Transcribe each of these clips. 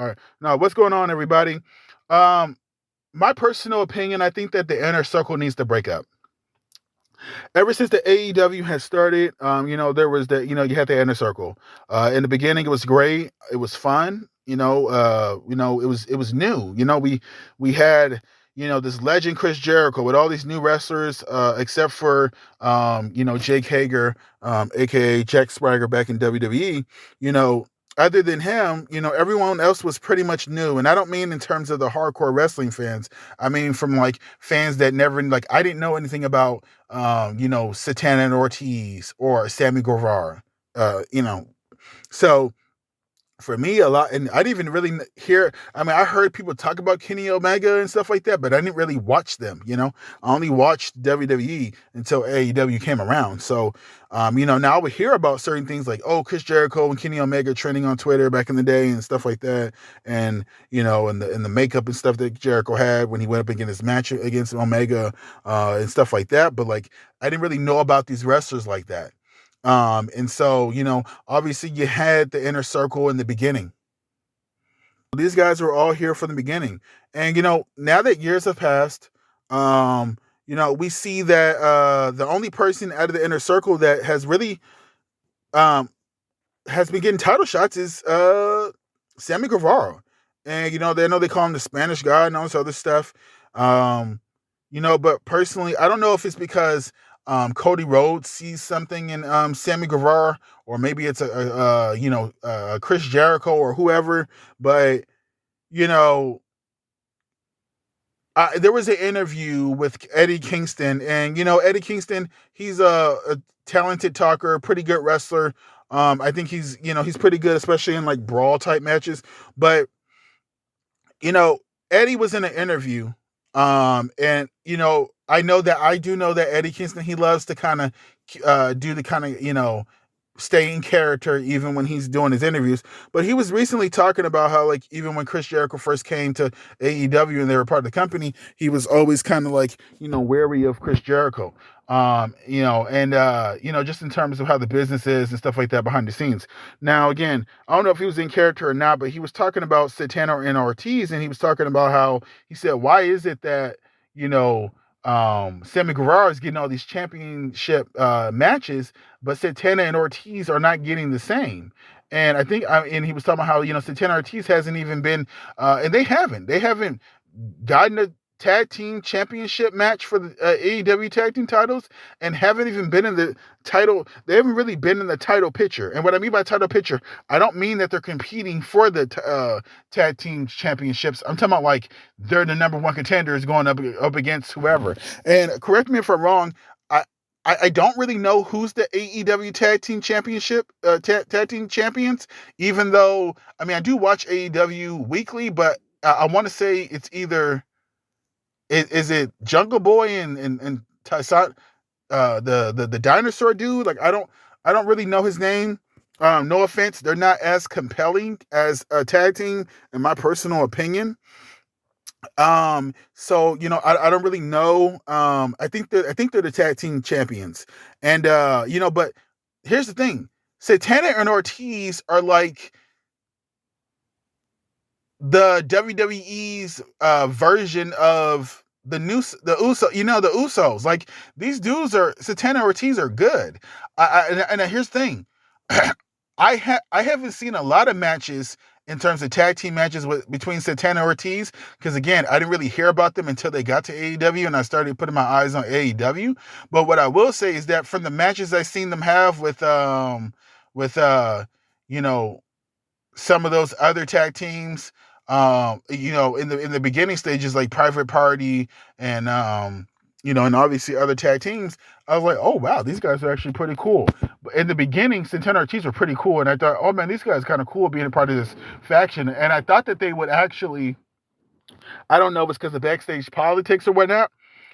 All right. Now, what's going on, everybody? Um, my personal opinion, I think that the inner circle needs to break up. Ever since the AEW has started, there was you had the inner circle. In the beginning, it was great. It was fun. It was new. We had this legend Chris Jericho with all these new wrestlers, except for Jake Hager, aka Jack Swagger back in WWE. You know, other than him, everyone else was pretty much new. And I don't mean in terms of the hardcore wrestling fans. I mean from like fans that never like I didn't know anything about Santana Ortiz or Sammy Guevara. So for me, a lot, and I didn't even really hear. I mean, I heard people talk about Kenny Omega and stuff like that, but I didn't really watch them. I only watched WWE until AEW came around. So, now I would hear about certain things like, oh, Chris Jericho and Kenny Omega trending on Twitter back in the day and stuff like that, and and the makeup and stuff that Jericho had when he went up against his match against Omega, and stuff like that. But like, I didn't really know about these wrestlers like that. And so, obviously you had the inner circle in the beginning. These guys were all here from the beginning. And, now that years have passed, we see that the only person out of the inner circle that has really has been getting title shots is Sammy Guevara. And, they know they call him the Spanish guy and all this other stuff. But personally, I don't know if it's because Cody Rhodes sees something in Sammy Guevara, or maybe it's a Chris Jericho or whoever. But there was an interview with Eddie Kingston, and Eddie Kingston, he's a talented talker, pretty good wrestler. I think he's pretty good, especially in like brawl type matches. But Eddie was in an interview, and I do know that Eddie Kingston, he loves to kind of do the kind of stay in character even when he's doing his interviews. But he was recently talking about how, like, even when Chris Jericho first came to AEW and they were part of the company, he was always kind of like wary of Chris Jericho. Just in terms of how the business is and stuff like that behind the scenes. Now, again, I don't know if he was in character or not, but he was talking about Santana and Ortiz, and he was talking about how he said, why is it that, Sammy Guevara is getting all these championship matches, but Santana and Ortiz are not getting the same. And I think, and he was talking about how, Santana Ortiz hasn't even been, and they haven't gotten a tag team championship match for the AEW tag team titles, and haven't even been in the title. They haven't really been in the title picture. And what I mean by title picture, I don't mean that they're competing for the tag team championships. I'm talking about like they're the number one contenders going up against whoever. And correct me if I'm wrong, I don't really know who's the AEW tag team championship tag team champions, even though I do watch AEW weekly, but I want to say it's either is it Jungle Boy and Tyson, the dinosaur dude? Like I don't really know his name. No offense, they're not as compelling as a tag team in my personal opinion. So I don't really know. I think they're the tag team champions, and but here's the thing: Santana and Ortiz are like the WWE's version of the Usos. Like, these dudes are Santana Ortiz are good. Here's the thing: I haven't seen a lot of matches in terms of tag team matches between Santana Ortiz, because again, I didn't really hear about them until they got to AEW and I started putting my eyes on AEW. But what I will say is that from the matches I've seen them have with some of those other tag teams, in the beginning stages like Private Party and and obviously other tag teams, I was like, oh wow, these guys are actually pretty cool. But in the beginning, Santana Ortiz were pretty cool, and I thought, oh man, these guys are kind of cool being a part of this faction. And I thought that they would actually, I don't know if it's because of backstage politics or whatnot,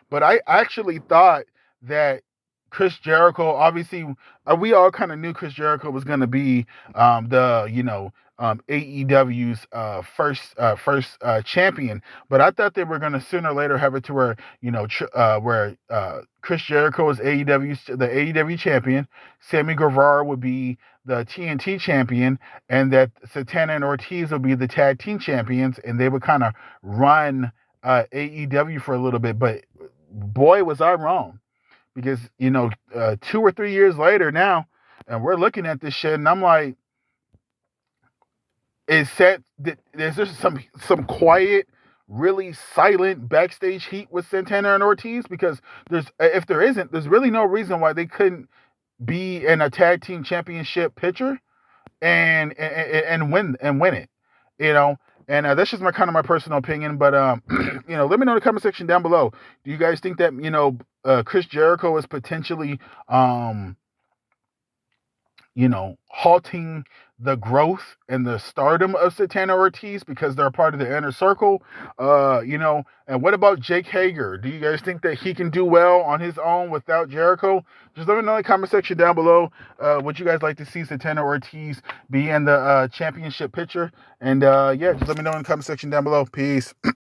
but I actually thought that Chris Jericho, obviously, we all kind of knew Chris Jericho was going to be the AEW's first champion, but I thought they were going to sooner or later have it to where Chris Jericho is the AEW champion, Sammy Guevara would be the TNT champion, and that Santana and Ortiz would be the tag team champions, and they would kind of run AEW for a little bit. But boy, was I wrong, because 2 or 3 years later now, and we're looking at this shit, and I'm like, is there some quiet, really silent backstage heat with Santana and Ortiz? Because if there isn't, there's really no reason why they couldn't be in a tag team championship picture and win it, you know. And that's just my personal opinion. But let me know in the comment section down below. Do you guys think that Chris Jericho is potentially halting the growth and the stardom of Santana Ortiz because they're part of the inner circle? And what about Jake Hager? Do you guys think that he can do well on his own without Jericho? Just let me know in the comment section down below. Would you guys like to see Santana Ortiz be in the championship picture? And just let me know in the comment section down below. Peace.